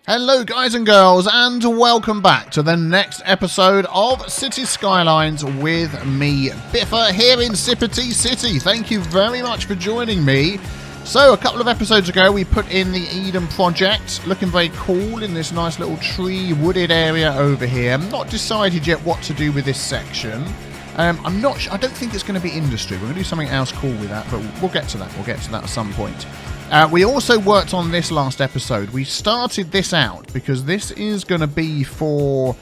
Hello guys and girls, and welcome back to the next episode of Cities Skylines with me, Biffa, here in Sippity City. Thank you very much for joining me. So, a couple of episodes ago we put in the Eden project, looking very cool in this nice little tree wooded area over here. I'm not decided yet what to do with this section. I'm not sure, I don't think it's going to be industry. We're going to do something else cool with that, but we'll get to that. We'll get to that at some point. We also worked on this last episode. We started this out because this is going to be for...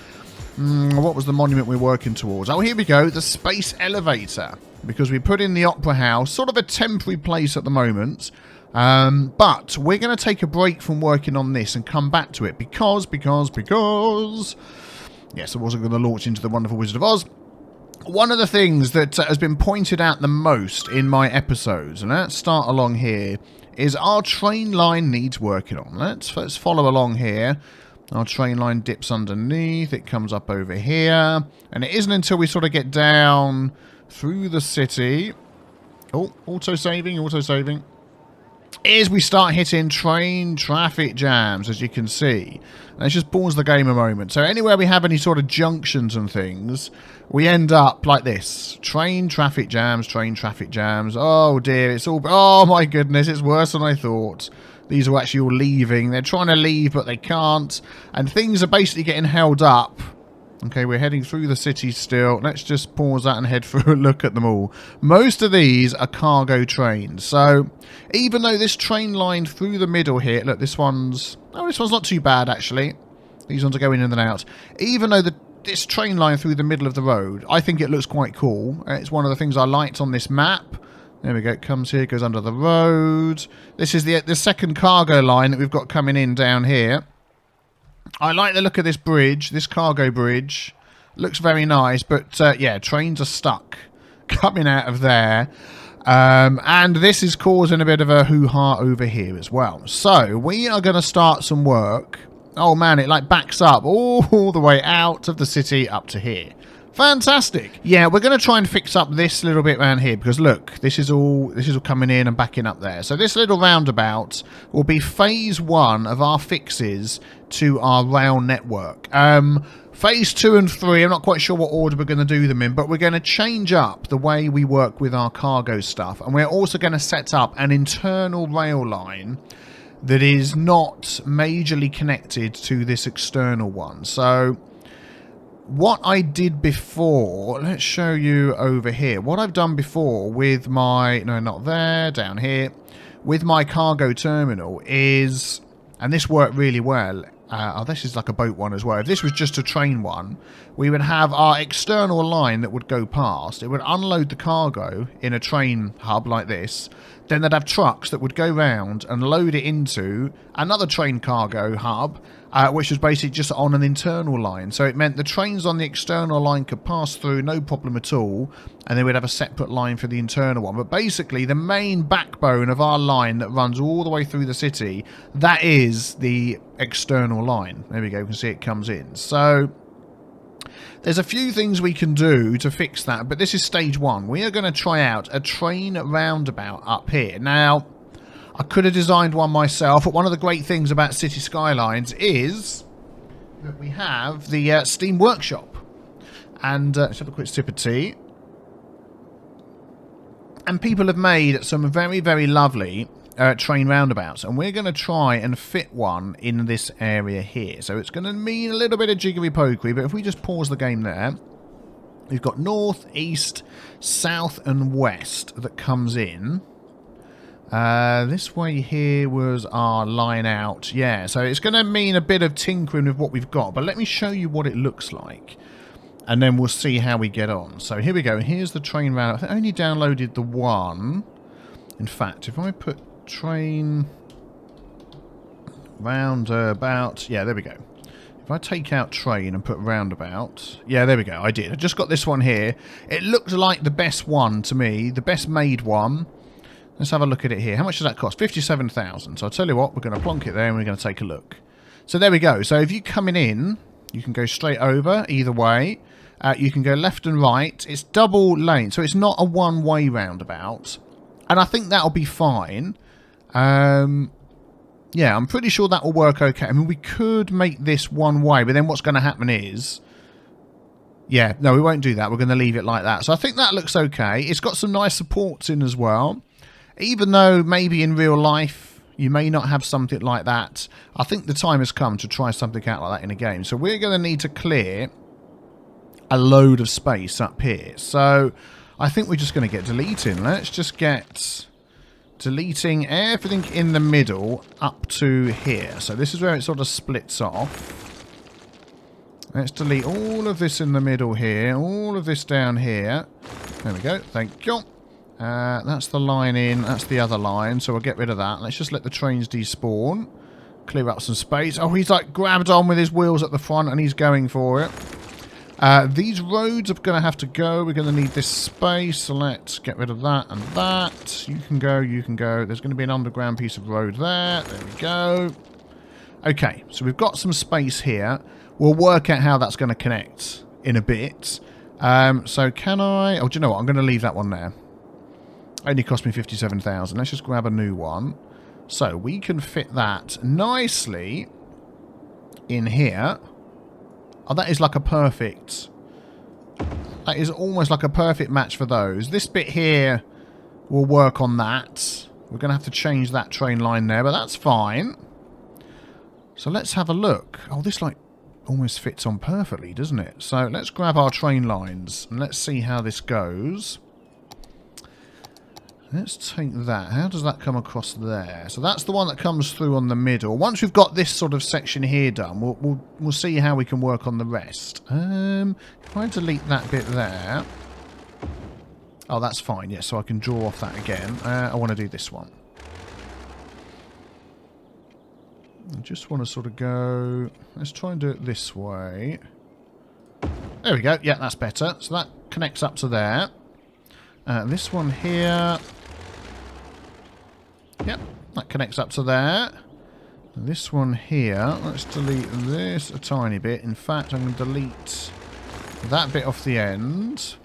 what was the monument we're working towards? Oh, here we go. The space elevator. Because we put in the Opera House. Sort of a temporary place at the moment. But we're going to take a break from working on this and come back to it. Because... Yes, I wasn't going to launch into the Wonderful Wizard of Oz. One of the things that has been pointed out the most in my episodes, and let's start along here, is our train line needs working on. Let's follow along here. Our train line dips underneath, it comes up over here, and it isn't until we sort of get down through the city. Oh, auto-saving, is we start hitting train traffic jams, as you can see. Let's just pause the game a moment. So anywhere we have any sort of junctions and things, we end up like this. Train traffic jams, train traffic jams. Oh dear, it's all... Oh my goodness, it's worse than I thought. These are actually all leaving. They're trying to leave, but they can't. And things are basically getting held up. Okay, we're heading through the city still. Let's just pause that and head through and look at them all. Most of these are cargo trains. So, even though this train line through the middle here... Look, this one's... Oh, this one's not too bad, actually. These ones are going in and out. Even though this train line through the middle of the road, I think it looks quite cool. It's one of the things I liked on this map. There we go. It comes here, goes under the road. This is the second cargo line that we've got coming in down here. I like the look of this bridge, this cargo bridge. Looks very nice, but yeah, trains are stuck coming out of there. And this is causing a bit of a hoo-ha over here as well. So, we are going to start some work. Oh man, it like backs up all the way out of the city up to here. Fantastic. Yeah, we're going to try and fix up this little bit around here because look, this is all coming in and backing up there. So this little roundabout will be phase 1 of our fixes to our rail network. Phase 2 and 3, I'm not quite sure what order we're going to do them in, but we're going to change up the way we work with our cargo stuff. And we're also going to set up an internal rail line that is not majorly connected to this external one. So... what I did before, let's show you over here. What I've done before with my, no, not there, down here, with my cargo terminal is, and this worked really well. Oh, this is like a boat one as well. If this was just a train one, we would have our external line that would go past. It would unload the cargo in a train hub like this. Then they'd have trucks that would go round and load it into another train cargo hub, which was basically just on an internal line. So it meant the trains on the external line could pass through, no problem at all, and then we'd have a separate line for the internal one. But basically, the main backbone of our line that runs all the way through the city, that is the external line. There we go, you can see it comes in. So... there's a few things we can do to fix that, but this is stage 1. We are going to try out a train roundabout up here. Now, I could have designed one myself, but one of the great things about City Skylines is that we have the Steam Workshop. And let's have a quick sip of tea. And people have made some very, very lovely train roundabouts, and we're going to try and fit one in this area here. So it's going to mean a little bit of jiggery pokery, but if we just pause the game there, we've got north, east, south and west that comes in. This way here was our line out. Yeah, so it's going to mean a bit of tinkering with what we've got, but let me show you what it looks like, and then we'll see how we get on. So here we go. Here's the train roundabout. I only downloaded the one. In fact, if I put train roundabout, yeah, there we go. If I take out train and put roundabout, yeah, there we go, I did. I just got this one here. It looked like the best one to me, the best made one. Let's have a look at it here. How much does that cost? 57,000. So I'll tell you what, we're going to plonk it there and we're going to take a look. So there we go. So if you're coming in, you can go straight over either way. You can go left and right. It's double lane, so it's not a one-way roundabout. And I think that'll be fine. Yeah, I'm pretty sure that will work okay. I mean, we could make this one way, but then what's going to happen is... Yeah, no, we won't do that. We're going to leave it like that. So I think that looks okay. It's got some nice supports in as well. Even though maybe in real life you may not have something like that, I think the time has come to try something out like that in a game. So we're going to need to clear a load of space up here. So I think we're just going to get deleting. Let's just get deleting everything in the middle up to here. So this is where it sort of splits off. Let's delete all of this in the middle here, all of this down here. There we go, thank you. That's the line in, that's the other line, so we'll get rid of that. Let's just let the trains despawn. Clear up some space. Oh, he's like grabbed on with his wheels at the front and he's going for it. These roads are going to have to go. We're going to need this space, so let's get rid of that and that. You can go, you can go. There's going to be an underground piece of road there. There we go. Okay, so we've got some space here. We'll work out how that's going to connect in a bit. So can I... Oh, do you know what? I'm going to leave that one there. Only cost me 57,000. Let's just grab a new one. So we can fit that nicely in here. Oh, that is like a perfect... That is almost like a perfect match for those. This bit here will work on that. We're going to have to change that train line there, but that's fine. So let's have a look. Oh, this like almost fits on perfectly, doesn't it? So let's grab our train lines and let's see how this goes. Let's take that. How does that come across there? So that's the one that comes through on the middle. Once we've got this sort of section here done, we'll see how we can work on the rest. If I delete that bit there... Oh, that's fine. Yes, so I can draw off that again. I want to do this one. I just want to sort of go... Let's try and do it this way. There we go. Yeah, that's better. So that connects up to there. This one here... Yep, that connects up to there. This one here, let's delete this a tiny bit. In fact, I'm going to delete that bit off the end.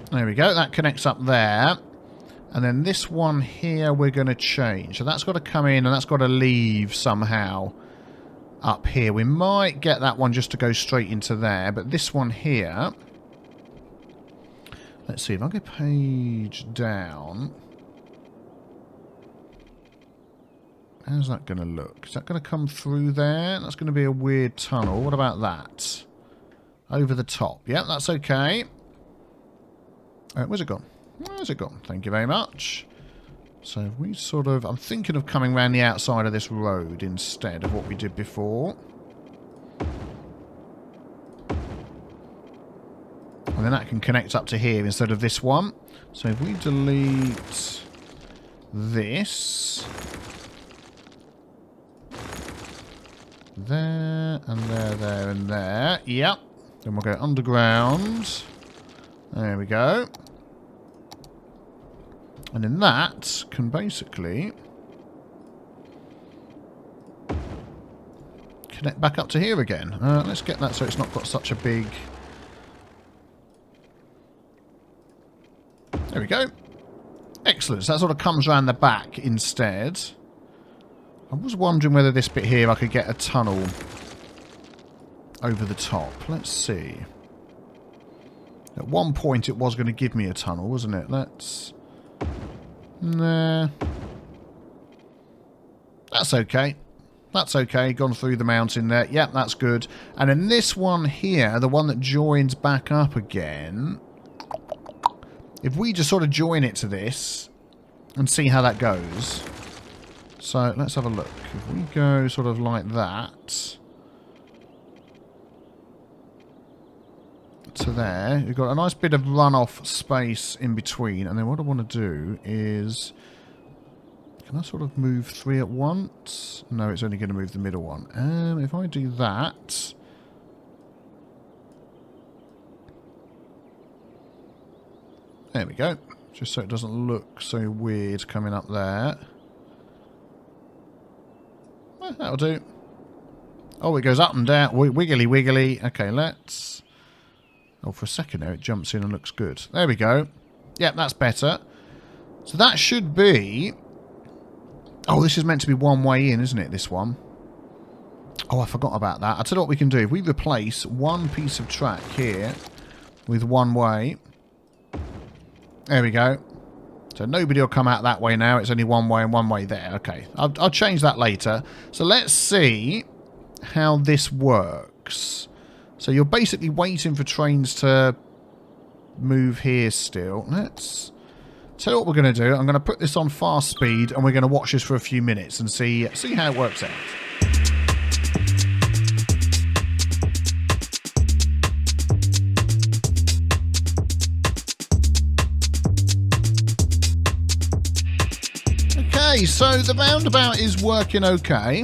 There we go. That connects up there. And then this one here we're going to change. So that's got to come in and that's got to leave somehow up here. We might get that one just to go straight into there. But this one here... Let's see, if I go page down... How's that going to look? Is that going to come through there? That's going to be a weird tunnel. What about that? Over the top. Yeah, that's okay. Where's it gone? Where's it gone? Thank you very much. So we sort of... I'm thinking of coming around the outside of this road instead of what we did before. And then that can connect up to here instead of this one. So if we delete this... There, and there, there, and there. Yep. Then we'll go underground. There we go. And then that can basically connect back up to here again. Let's get that so it's not got such a big... There we go. Excellent. So that sort of comes around the back instead. I was wondering whether this bit here I could get a tunnel over the top. Let's see. At one point it was going to give me a tunnel, wasn't it? Let's... Nah. That's okay. That's okay. Gone through the mountain there. Yep, that's good. And then this one here, the one that joins back up again... If we just sort of join it to this and see how that goes. So let's have a look. If we go sort of like that to there, you've got a nice bit of runoff space in between. And then what I want to do is... Can I sort of move 3 at once? No, it's only going to move the middle one. If I do that... There we go. Just so it doesn't look so weird coming up there. Well, that'll do. Oh, it goes up and down. Wiggly, wiggly. Okay, let's... Oh, for a second there, it jumps in and looks good. There we go. Yep, that's better. So that should be Oh, this is meant to be one way in, isn't it, this one? Oh, I forgot about that. I'll tell you what we can do. If we replace one piece of track here with one way. There we go. So nobody will come out that way now. It's only one way and one way there. Okay, I'll change that later. So let's see how this works. So you're basically waiting for trains to move here still. Let's tell you what we're going to do. I'm going to put this on fast speed and we're going to watch this for a few minutes and see how it works out. Okay, so the roundabout is working okay.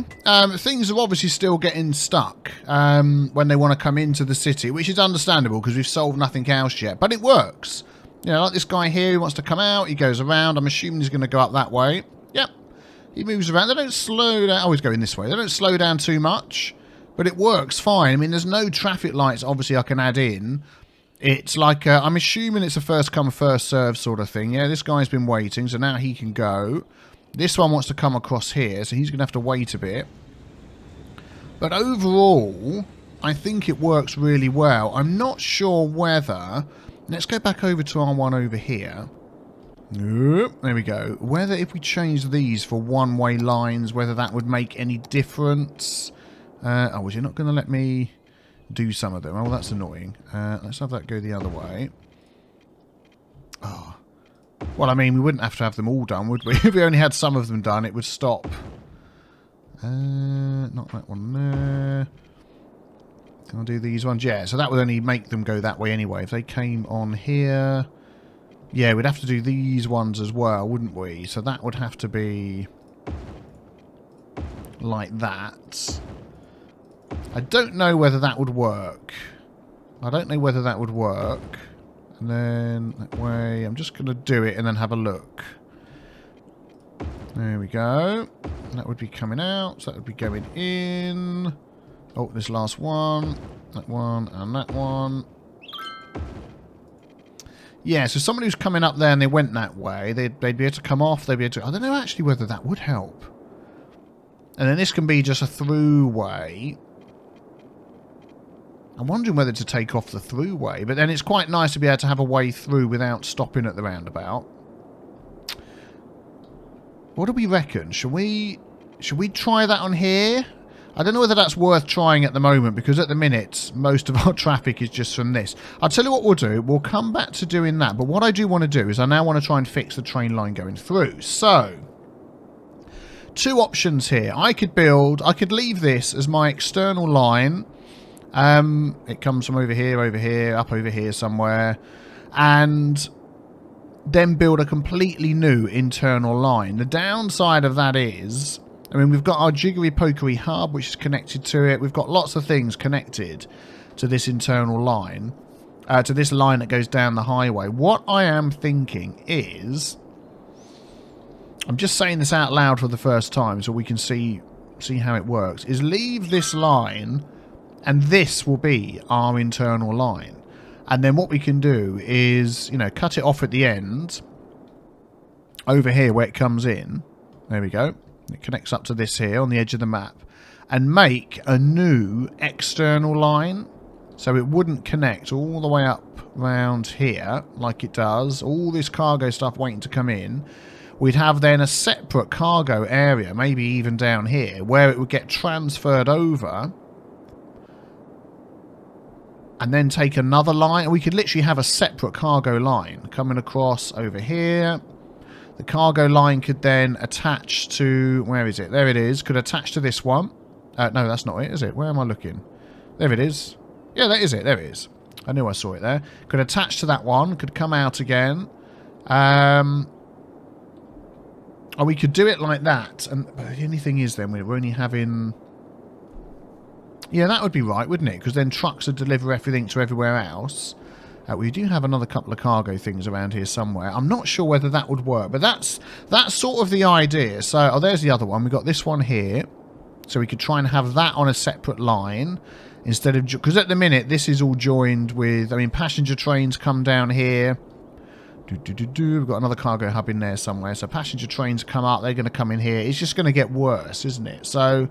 Things are obviously still getting stuck when they want to come into the city, which is understandable because we've solved nothing else yet. But it works. You know, like this guy here who wants to come out, he goes around. I'm assuming he's going to go up that way. Yep, he moves around. They don't slow down. Oh, he's going this way. They don't slow down too much, but it works fine. I mean, there's no traffic lights, obviously, I can add in. It's like, I'm assuming it's a first come, first serve sort of thing. Yeah, this guy's been waiting, so now he can go. This one wants to come across here, so he's going to have to wait a bit. But overall, I think it works really well. I'm not sure whether... Let's go back over to our one over here. There we go. Whether if we change these for one-way lines, whether that would make any difference. Oh, was you not going to let me do some of them? Oh, that's annoying. Let's have that go the other way. Oh. Well, I mean, we wouldn't have to have them all done, would we? If we only had some of them done, it would stop. Not that one there. Can I do these ones? Yeah, so that would only make them go that way anyway. If they came on here... Yeah, we'd have to do these ones as well, wouldn't we? So that would have to be... like that. I don't know whether that would work. I don't know whether that would work. And then that way, I'm just going to do it and then have a look. There we go. That would be coming out. So that would be going in. Oh, this last one. That one and that one. Yeah, so somebody who's coming up there and they went that way, they'd be able to come off. They'd be able to... I don't know actually whether that would help. And then this can be just a throughway. I'm wondering whether to take off the throughway, but then it's quite nice to be able to have a way through without stopping at the roundabout. What do we reckon? Should we try that on here? I don't know whether that's worth trying at the moment, because at the minute, most of our traffic is just from this. I'll tell you what we'll do. We'll come back to doing that, but what I do want to do is I now want to try and fix the train line going through. So, two options here. I could leave this as my external line. It comes from over here, up over here somewhere, and then build a completely new internal line. The downside of that is, I mean, we've got our jiggery-pokery hub, which is connected to it. We've got lots of things connected to this internal line, to this line that goes down the highway. What I am thinking is, I'm just saying this out loud for the first time so we can see how it works, is leave this line... And this will be our internal line. And then what we can do is, you know, cut it off at the end. Over here where it comes in. There we go. It connects up to this here on the edge of the map. And make a new external line. So it wouldn't connect all the way up round here like it does. All this cargo stuff waiting to come in. We'd have then a separate cargo area, maybe even down here, where it would get transferred over... And then take another line. We could literally have a separate cargo line coming across over here. The cargo line could then attach to... Where is it? There it is. Could attach to this one. No, that's not it, is it? Where am I looking? There it is. Yeah, that is it. There it is. I knew I saw it there. Could attach to that one. Could come out again. Or we could do it like that. But the only thing is then we're only having... Yeah, that would be right, wouldn't it? Because then trucks would deliver everything to everywhere else. We do have another couple of cargo things around here somewhere. I'm not sure whether that would work, but that's sort of the idea. So, oh, there's the other one. We've got this one here. So we could try and have that on a separate line instead of... Because at the minute, this is all joined with... I mean, passenger trains come down here. We've got another cargo hub in there somewhere. So passenger trains come up. They're going to come in here. It's just going to get worse, isn't it? So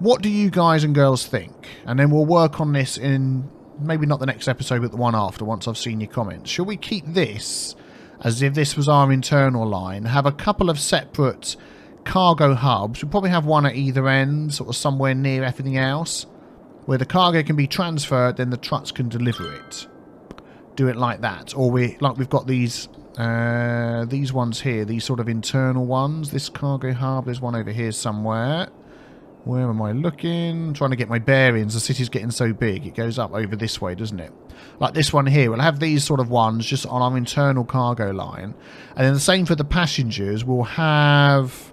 what do you guys and girls think? And then we'll work on this in maybe not the next episode, but the one after, once I've seen your comments. Shall we keep this as if this was our internal line? Have a couple of separate cargo hubs. We'll probably have one at either end, sort of somewhere near everything else, where the cargo can be transferred, then the trucks can deliver it. Do it like that. Or we've got these ones here, these sort of internal ones. This cargo hub, there's one over here somewhere. Where am I looking? I'm trying to get my bearings. The city's getting so big. It goes up over this way, doesn't it? Like this one here. We'll have these sort of ones just on our internal cargo line. And then the same for the passengers. We'll have...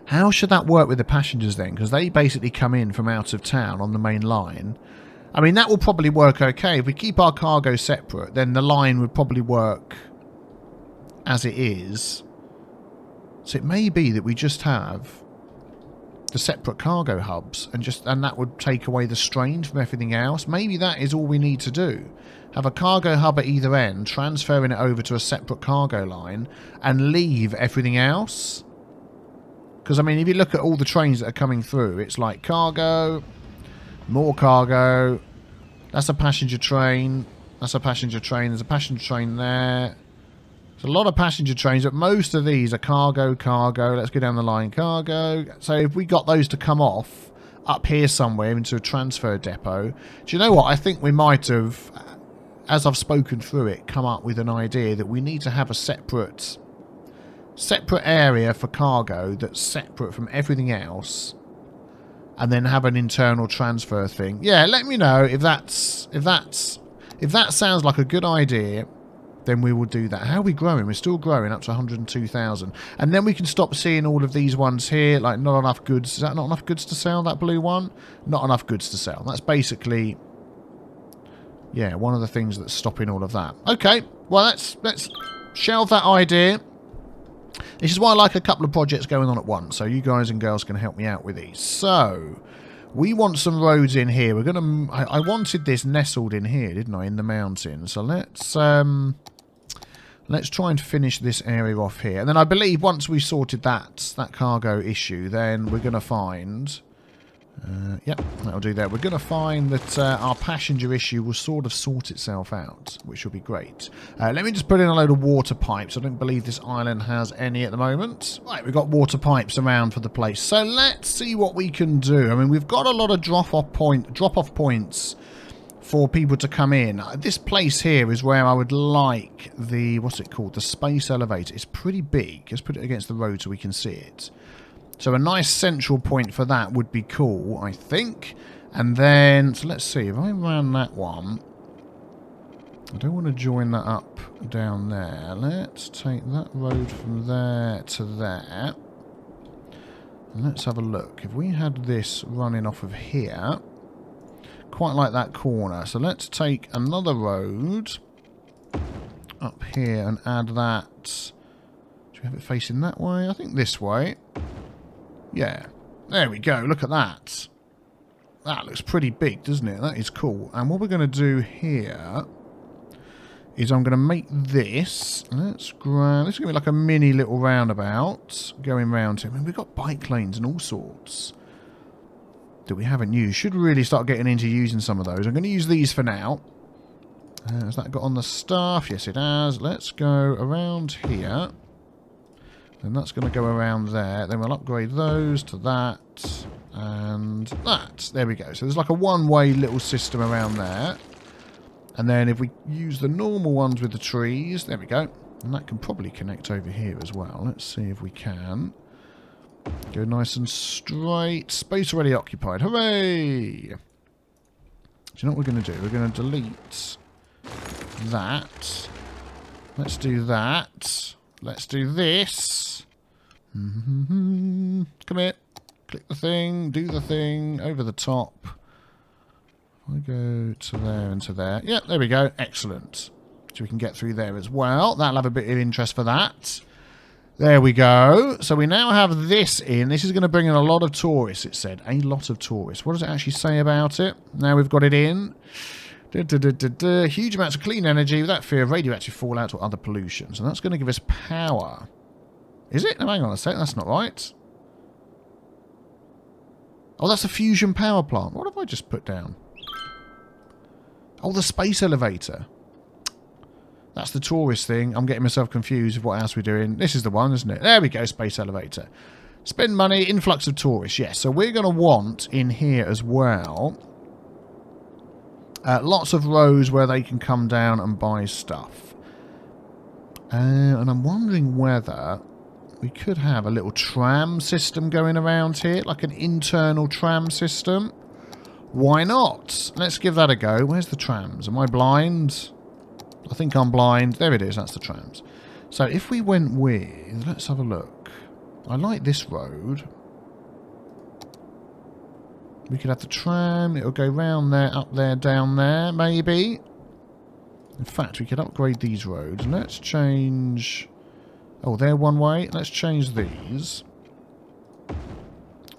How should that work with the passengers then? Because they basically come in from out of town on the main line. I mean, that will probably work okay. If we keep our cargo separate, then the line would probably work as it is. So it may be that we just have the separate cargo hubs and that would take away the strain from everything else. Maybe that is all we need to do. Have a cargo hub at either end, transferring it over to a separate cargo line, and leave everything else. Because, I mean, if you look at all the trains that are coming through, it's like cargo, more cargo, that's a passenger train, that's a passenger train, there's a passenger train there. There's a lot of passenger trains, but most of these are cargo, cargo, let's go down the line, cargo. So if we got those to come off up here somewhere into a transfer depot, do you know what? I think we might have, as I've spoken through it, come up with an idea that we need to have a separate area for cargo that's separate from everything else, and then have an internal transfer thing. Yeah, let me know if that sounds like a good idea. Then we will do that. How are we growing? We're still growing up to 102,000, and then we can stop seeing all of these ones here. Like, not enough goods. Is that not enough goods to sell? That blue one, not enough goods to sell. That's basically, yeah, one of the things that's stopping all of that. Okay, well let's shelve that idea. This is why I like a couple of projects going on at once, so you guys and girls can help me out with these. So, we want some roads in here. We're gonna. I wanted this nestled in here, didn't I, in the mountain? So let's try and finish this area off here, and then I believe once we sorted that cargo issue, then we're gonna find. Yep, that'll do that. We're going to find that our passenger issue will sort of sort itself out, which will be great. Let me just put in a load of water pipes. I don't believe this island has any at the moment. Right, we've got water pipes around for the place. So let's see what we can do. I mean, we've got a lot of drop-off points for people to come in. This place here is where I would like the, what's it called? The space elevator. It's pretty big. Let's put it against the road so we can see it. So a nice central point for that would be cool, I think. And then, so let's see, if I ran that one, I don't want to join that up down there. Let's take that road from there to there. And let's have a look. If we had this running off of here, quite like that corner. So let's take another road up here and add that. Do we have it facing that way? I think this way. Yeah, there we go. Look at that. That looks pretty big, doesn't it? That is cool. And what we're going to do here is I'm going to make this. Let's grab. This is going to be like a mini little roundabout going round here. I mean, we've got bike lanes and all sorts that we haven't used. Should really start getting into using some of those. I'm going to use these for now. Has that got on the stuff? Yes, it has. Let's go around here. And that's going to go around there. Then we'll upgrade those to that and that. There we go. So there's like a one-way little system around there. And then if we use the normal ones with the trees, there we go. And that can probably connect over here as well. Let's see if we can. Go nice and straight. Space already occupied. Hooray! Do you know what we're going to do? We're going to delete that. Let's do that. Let's do this. Come here. Click the thing. Do the thing. Over the top. I go to there and to there. Yep, there we go. Excellent. So we can get through there as well. That'll have a bit of interest for that. There we go. So we now have this in. This is going to bring in a lot of tourists, it said. A lot of tourists. What does it actually say about it? Now we've got it in. Huge amounts of clean energy without fear of radioactive fallout or other pollution. So that's going to give us power. Is it? No, hang on a sec. That's not right. Oh, that's a fusion power plant. What have I just put down? Oh, the space elevator. That's the tourist thing. I'm getting myself confused with what else we're doing. This is the one, isn't it? There we go, space elevator. Spend money, influx of tourists. Yes, so we're going to want in here as well lots of rows where they can come down and buy stuff. And I'm wondering whether we could have a little tram system going around here, like an internal tram system. Why not? Let's give that a go. Where's the trams? Am I blind? I think I'm blind. There it is. That's the trams. So if we went with... Let's have a look. I like this road. We could have the tram. It'll go round there, up there, down there, maybe. In fact, we could upgrade these roads. Let's change... Oh, they're one way. Let's change these.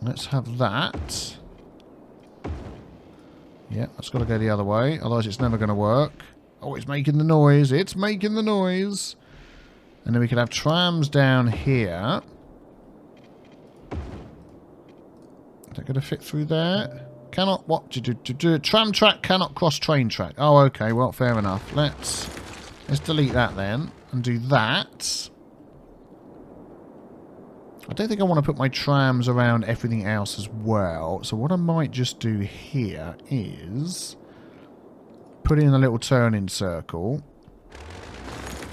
Let's have that. Yeah, that's got to go the other way. Otherwise, it's never going to work. Oh, it's making the noise. It's making the noise. And then we could have trams down here. Is that going to fit through there? Cannot... What? Tram track cannot cross train track. Oh, okay. Well, fair enough. Let's delete that then. And do that. I don't think I want to put my trams around everything else as well. So what I might just do here is put in a little turning circle.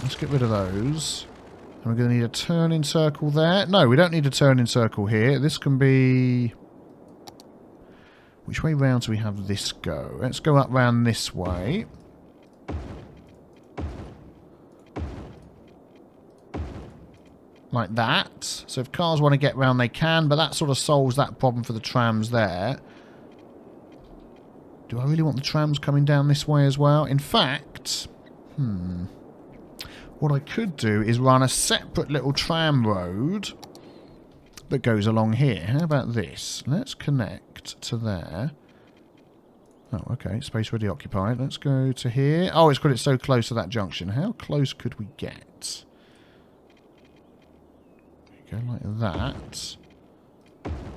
Let's get rid of those. And we're going to need a turning circle there. No, we don't need a turning circle here. This can be... Which way round do we have this go? Let's go up round this way. Like that. So if cars want to get round, they can, but that sort of solves that problem for the trams there. Do I really want the trams coming down this way as well? In fact, what I could do is run a separate little tram road that goes along here. How about this? Let's connect to there. Oh, okay. Space already occupied. Let's go to here. Oh, it's got it so close to that junction. How close could we get? Go like that.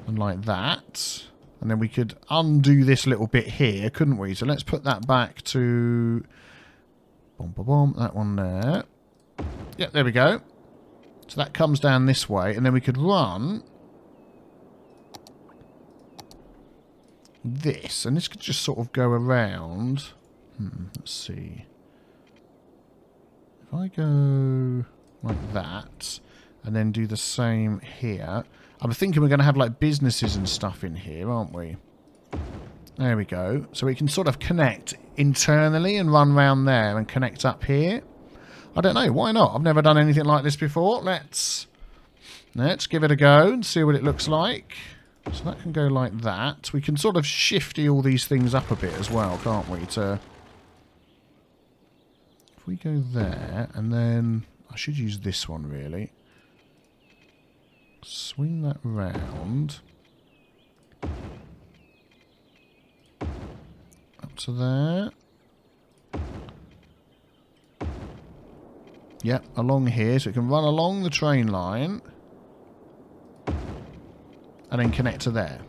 And like that. And then we could undo this little bit here, couldn't we? So let's put that back to... that one there. Yep, there we go. So that comes down this way. And then we could run... this. And this could just sort of go around... let's see. If I go like that... and then do the same here. I'm thinking we're going to have like businesses and stuff in here, aren't we? There we go. So we can sort of connect internally and run round there and connect up here. I don't know. Why not? I've never done anything like this before. Let's give it a go and see what it looks like. So that can go like that. We can sort of shifty all these things up a bit as well, can't we? If we go there and then... I should use this one really. Swing that round. Up to there. Yep, along here. So it can run along the train line. And then connect to there.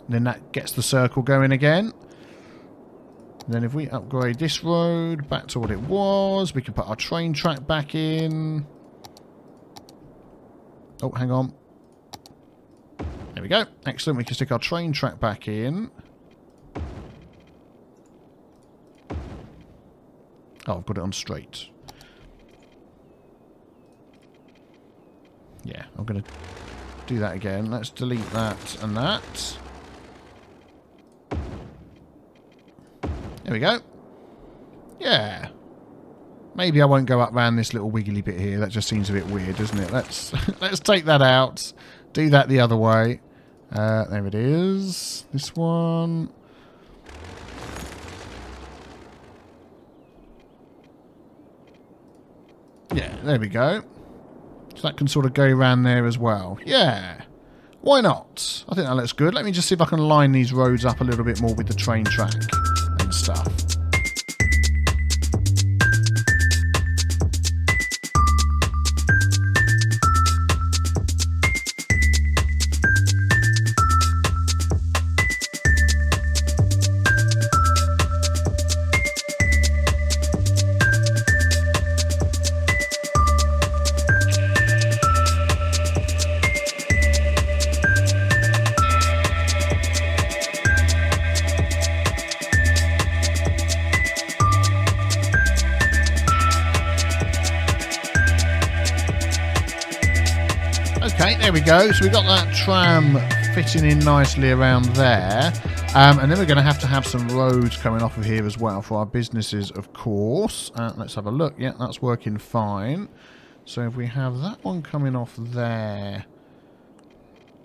And then that gets the circle going again. And then if we upgrade this road back to what it was, we can put our train track back in. Oh, hang on. There we go. Excellent. We can stick our train track back in. Oh, I've got it on straight. Yeah, I'm going to do that again. Let's delete that and that. There we go. Yeah. Maybe I won't go up round this little wiggly bit here. That just seems a bit weird, doesn't it? Let's take that out. Do that the other way. There it is. This one. Yeah, there we go. So that can sort of go around there as well. Yeah. Why not? I think that looks good. Let me just see if I can line these roads up a little bit more with the train track and stuff. go. So we got that tram fitting in nicely around there. And then we're going to have some roads coming off of here as well for our businesses, of course. Let's have a look. Yeah, that's working fine. So if we have that one coming off there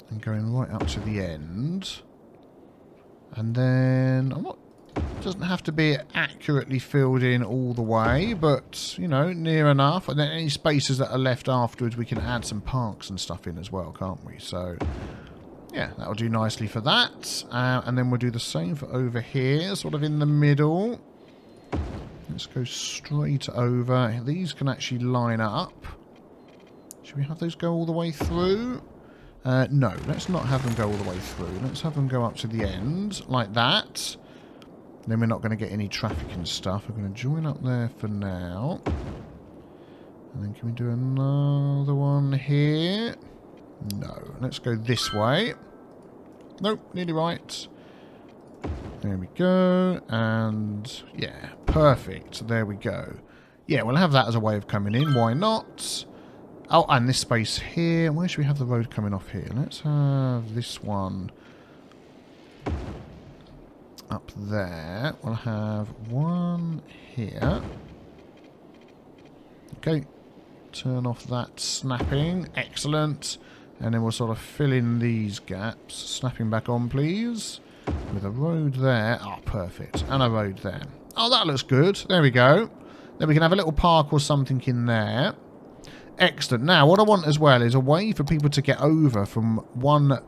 and going right up to the end. And then it doesn't have to be accurately filled in all the way, but, you know, near enough. And then any spaces that are left afterwards, we can add some parks and stuff in as well, can't we? So, yeah, that'll do nicely for that. And then we'll do the same for over here, sort of in the middle. Let's go straight over. These can actually line up. Should we have those go all the way through? No, let's not have them go all the way through. Let's have them go up to the end, like that. Then we're not going to get any traffic and stuff. We're going to join up there for now. And then can we do another one here? No. Let's go this way. Nope, nearly right. There we go. And, yeah, perfect. There we go. Yeah, we'll have that as a way of coming in. Why not? Oh, and this space here. Where should we have the road coming off here? Let's have this one up there. We'll have one here. Okay. Turn off that snapping. Excellent. And then we'll sort of fill in these gaps. Snapping back on, please. With a road there. Oh, perfect. And a road there. Oh, that looks good. There we go. Then we can have a little park or something in there. Excellent. Now, what I want as well is a way for people to get over from one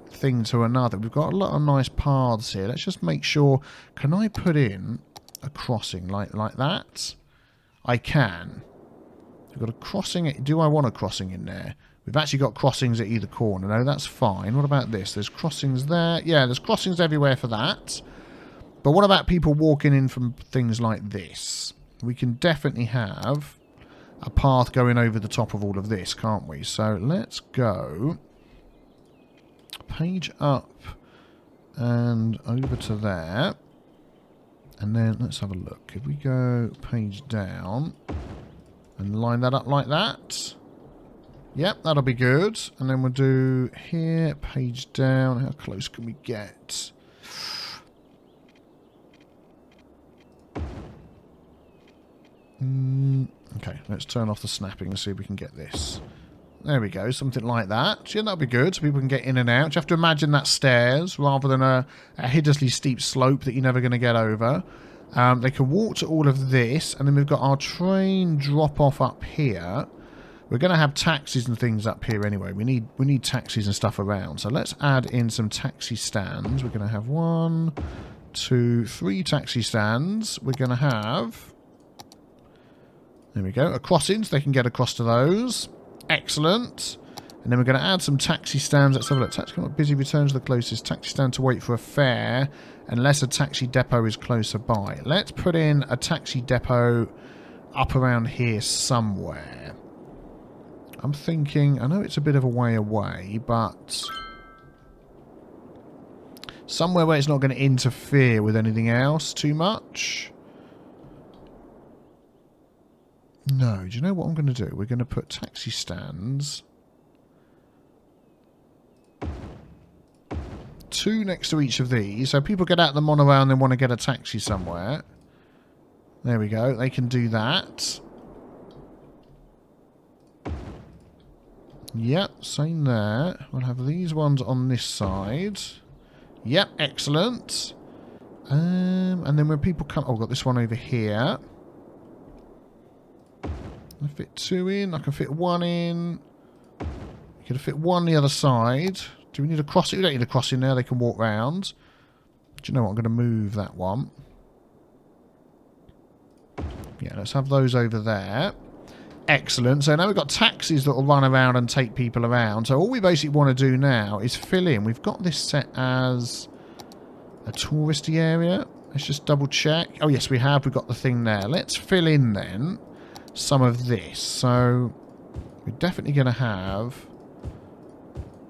thing to another. We've got a lot of nice paths here. Let's just make sure. Can I put in a crossing like that? I can. We've got a crossing. Do I want a crossing in there? We've actually got crossings at either corner. No, that's fine. What about this? There's crossings there. Yeah, there's crossings everywhere for that. But what about people walking in from things like this? We can definitely have a path going over the top of all of this, can't we? So let's go page up and over to there. And then let's have a look. If we go page down and line that up like that. Yep, that'll be good. And then we'll do here, page down. How close can we get? Okay, let's turn off the snapping and see if we can get this. There we go, something like that. Yeah, that'll be good, so people can get in and out. You have to imagine that stairs rather than a hideously steep slope that you're never going to get over. They can walk to all of this, and then we've got our train drop off up here. We're going to have taxis and things up here anyway. We need taxis and stuff around. So let's add in some taxi stands. We're going to have 1, 2, 3 taxi stands. We're going to have... There we go. Crossings. They can get across to those. Excellent. And then we're going to add some taxi stands. Let's have a look. Taxi busy returns to the closest taxi stand to wait for a fare unless a taxi depot is closer by. Let's put in a taxi depot up around here somewhere. I'm thinking, I know it's a bit of a way away, but somewhere where it's not going to interfere with anything else too much. No, do you know what I'm going to do? We're going to put taxi stands 2 next to each of these. So people get out of the monorail and they want to get a taxi somewhere. There we go. They can do that. Yep, same there. We'll have these ones on this side. Yep, excellent. And then when people come... Oh, I've got this one over here. I fit 2 in. I can fit 1 in. You can fit 1 the other side. Do we need a crossing? We don't need a crossing there. They can walk round. Do you know what? I'm going to move that one. Yeah, let's have those over there. Excellent. So now we've got taxis that will run around and take people around. So all we basically want to do now is fill in. We've got this set as a touristy area. Let's just double check. Oh, yes, we have. We've got the thing there. Let's fill in then some of this. So we're definitely going to have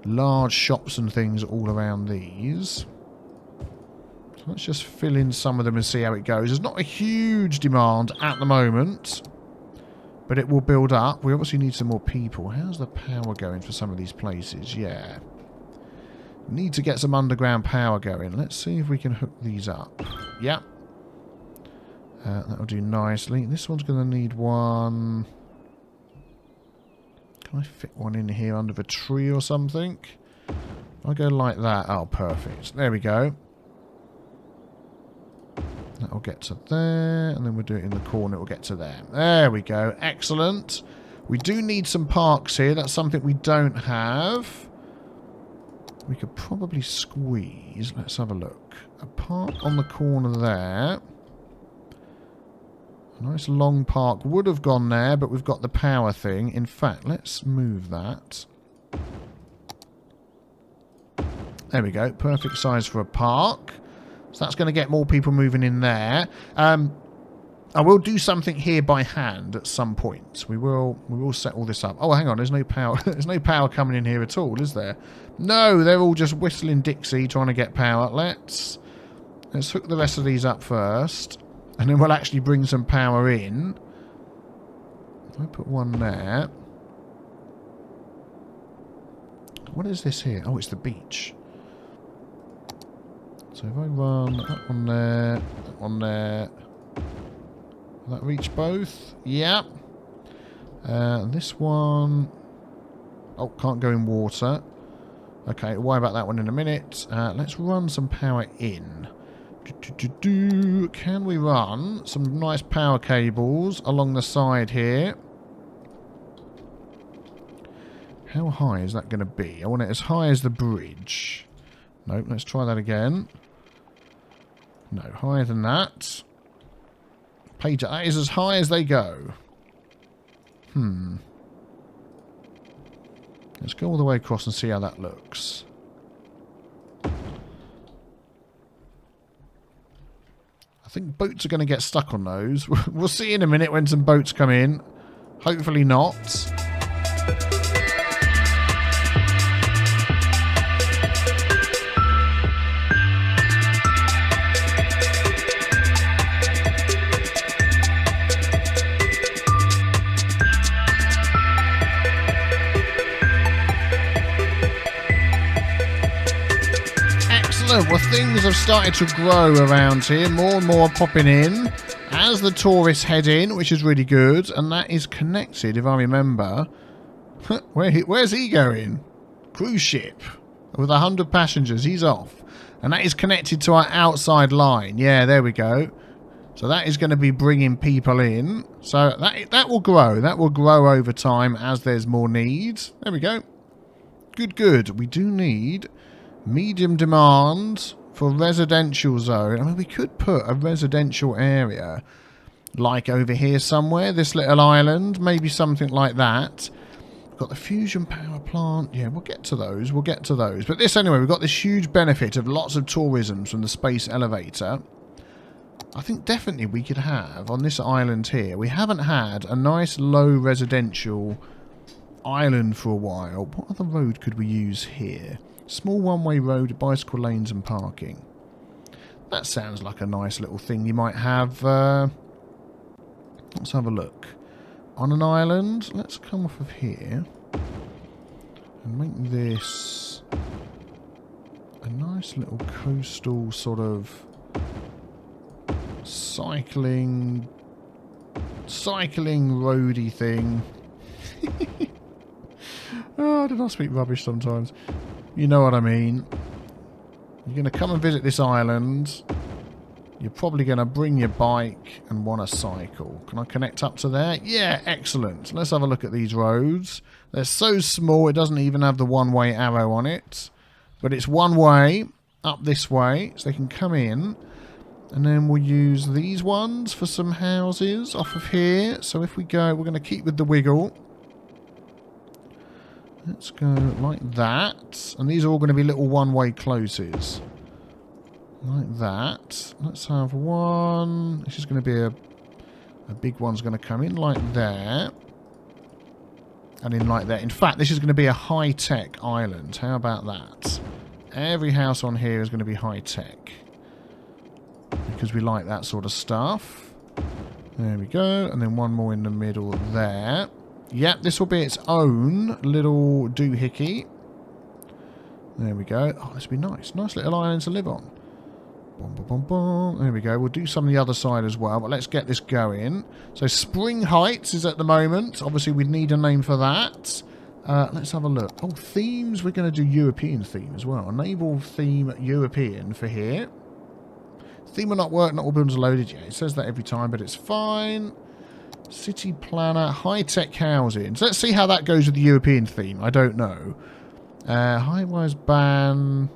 large shops and things all around these. So let's just fill in some of them and see how it goes. There's not a huge demand at the moment. But it will build up. We obviously need some more people. How's the power going for some of these places? Yeah. Need to get some underground power going. Let's see if we can hook these up. Yep. That'll do nicely. This one's going to need one. Can I fit one in here under the tree or something? I'll go like that. Oh, perfect. There we go. That'll get to there, and then we'll do it in the corner. It will get to there. There we go. Excellent. We do need some parks here. That's something we don't have. We could probably squeeze. Let's have a look. A park on the corner there. A nice long park would have gone there, but we've got the power thing. In fact, let's move that. There we go. Perfect size for a park. So that's going to get more people moving in there. I will do something here by hand at some point. We will set all this up. Oh, hang on. There's no power. There's no power coming in here at all, is there? No, they're all just whistling Dixie trying to get power. Let's hook the rest of these up first. And then we'll actually bring some power in. If I put one there. What is this here? Oh, it's the beach. So if I run that one there, that one there. Will that reach both? Yep. This one. Oh, can't go in water. Okay, we'll worry about that one in a minute. Let's run some power in. Can we run some nice power cables along the side here? How high is that going to be? I want it as high as the bridge. Nope, let's try that again. No, higher than that. Page, that is as high as they go. Let's go all the way across and see how that looks. I think boats are going to get stuck on those. We'll see in a minute when some boats come in. Hopefully not. Well, things have started to grow around here. More and more popping in as the tourists head in, which is really good. And that is connected, if I remember. Where's he going? Cruise ship. With 100 passengers. He's off. And that is connected to our outside line. Yeah, there we go. So that is going to be bringing people in. So that will grow. That will grow over time as there's more needs. There we go. Good, good. We do need medium demand for residential zone. I mean, we could put a residential area like over here somewhere, this little island, maybe something like that. We've got the fusion power plant. Yeah, we'll get to those. We'll get to those. But this anyway, we've got this huge benefit of lots of tourism from the space elevator. I think definitely we could have on this island here. We haven't had a nice low residential island for a while. What other road could we use here? Small one-way road, bicycle lanes and parking. That sounds like a nice little thing you might have. Let's have a look. On an island, let's come off of here and make this a nice little coastal sort of cycling roady thing. Oh, did I speak rubbish sometimes? You know what I mean. You're going to come and visit this island. You're probably going to bring your bike and want to cycle. Can I connect up to there? Yeah, excellent. Let's have a look at these roads. They're so small, it doesn't even have the one-way arrow on it. But it's one way, up this way, so they can come in. And then we'll use these ones for some houses off of here. So if we go, we're going to keep with the wiggle. Let's go like that. And these are all going to be little one-way closes. Like that. Let's have one. This is going to be a big one's going to come in like there. And in like there. In fact, this is going to be a high-tech island. How about that? Every house on here is going to be high-tech. Because we like that sort of stuff. There we go. And then one more in the middle there. Yep, this will be its own little doohickey. There we go. Oh, this will be nice. Nice little island to live on. Boom, boom, boom, boom. There we go. We'll do some on the other side as well, but let's get this going. So Spring Heights is at the moment. Obviously, we'd need a name for that. Let's have a look. Oh, themes. We're going to do European theme as well. Enable theme European for here. Theme will not work. Not all buildings are loaded yet. It says that every time, but it's fine. City planner. High-tech housing. So let's see how that goes with the European theme. I don't know. High-wise ban.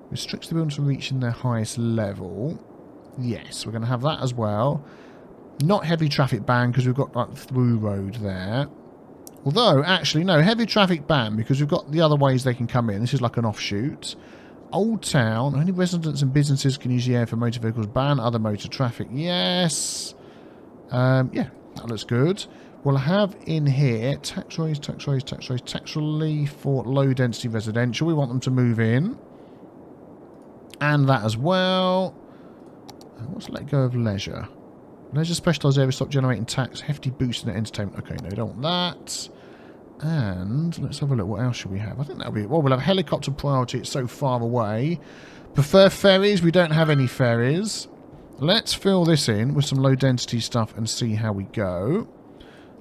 Restricts the buildings from reaching their highest level. Yes, we're going to have that as well. Not heavy traffic ban because we've got that through road there. Although, actually, no, heavy traffic ban because we've got the other ways they can come in. This is like an offshoot. Old Town. Only residents and businesses can use the air for motor vehicles. Ban other motor traffic. Yes. Yeah, that looks good. We'll have in here tax raise, tax raise, tax raise, tax relief for low density residential. We want them to move in. And that as well. Let's let go of leisure. Leisure specialised area, stop generating tax. Hefty boost in entertainment. Okay, no, we don't want that. And let's have a look. What else should we have? I think that'll be it. Well, we'll have helicopter priority. It's so far away. Prefer ferries. We don't have any ferries. Let's fill this in with some low density stuff and see how we go.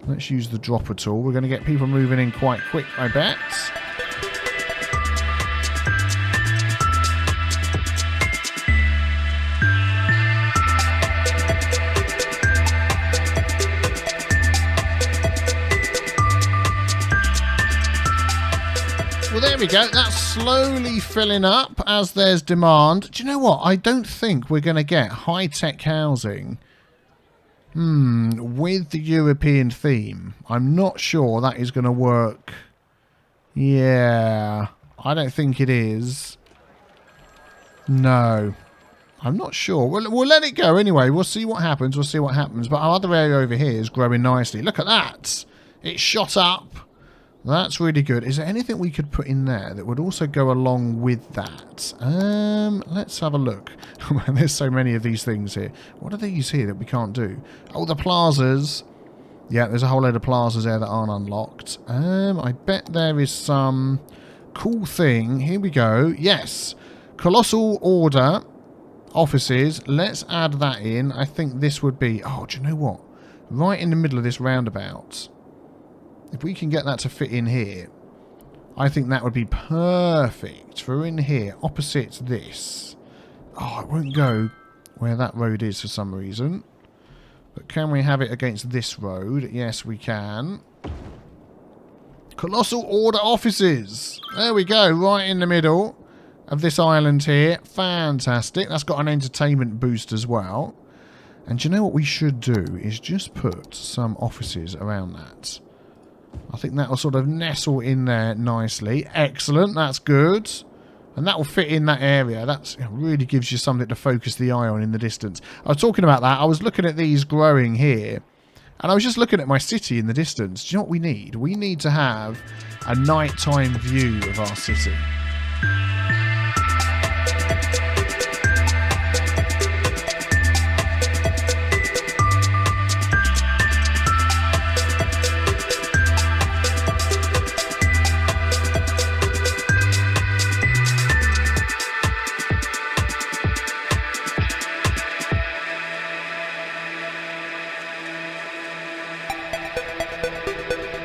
Let's use the dropper tool. We're going to get people moving in quite quick, I bet. Well, there we go. That's slowly filling up as there's demand. Do you know what? I don't think we're going to get high-tech housing with the European theme. I'm not sure that is going to work. Yeah, I don't think it is. No, I'm not sure. We'll let it go anyway. We'll see what happens. We'll see what happens. But our other area over here is growing nicely. Look at that. It's shot up. That's really good. Is there anything we could put in there that would also go along with that? Let's have a look. There's so many of these things here. What are these here that we can't do? Oh, the plazas. Yeah, there's a whole load of plazas there that aren't unlocked. I bet there is some cool thing. Here we go. Yes. Colossal order offices. Let's add that in. I think this would be... Oh, do you know what? Right in the middle of this roundabout. If we can get that to fit in here, I think that would be perfect for in here, opposite this. Oh, it won't go where that road is for some reason. But can we have it against this road? Yes, we can. Colossal Order offices. There we go, right in the middle of this island here. Fantastic. That's got an entertainment boost as well. And do you know what we should do is just put some offices around that. I think that will sort of nestle in there nicely. Excellent, that's good. And that will fit in that area. That really gives you something to focus the eye on in the distance. I was talking about that. I was looking at these growing here. And I was just looking at my city in the distance. Do you know what we need? We need to have a nighttime view of our city.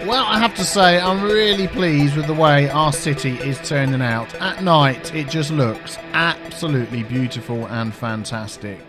Well, I have to say, I'm really pleased with the way our city is turning out. At night, it just looks absolutely beautiful and fantastic.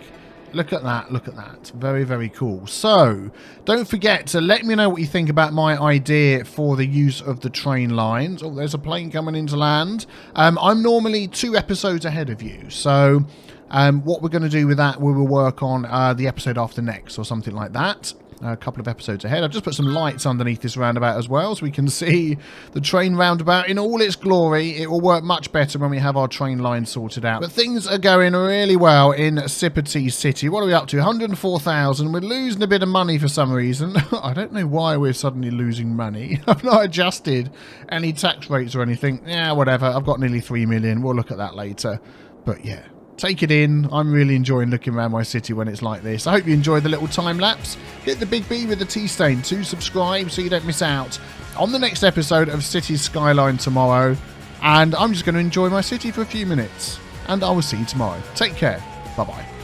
Look at that, look at that. Very, very cool. So, don't forget to let me know what you think about my idea for the use of the train lines. Oh, there's a plane coming into land. I'm normally 2 episodes ahead of you. So, what we're going to do with that, we will work on the episode after next or something like that. A couple of episodes ahead. I've just put some lights underneath this roundabout as well so we can see the train roundabout in all its glory. It will work much better when we have our train line sorted out. But things are going really well in Cities City. What are we up to? 104,000. We're losing a bit of money for some reason. I don't know why we're suddenly losing money. I've not adjusted any tax rates or anything. Yeah, whatever. I've got nearly 3 million. We'll look at that later. But yeah. take it in. I'm really enjoying looking around my city when it's like this. I hope you enjoyed the little time lapse. Hit the big B with the tea stain to subscribe so you don't miss out on the next episode of Cities Skyline tomorrow. And I'm just going to enjoy my city for a few minutes. And I will see you tomorrow. Take care. Bye-bye.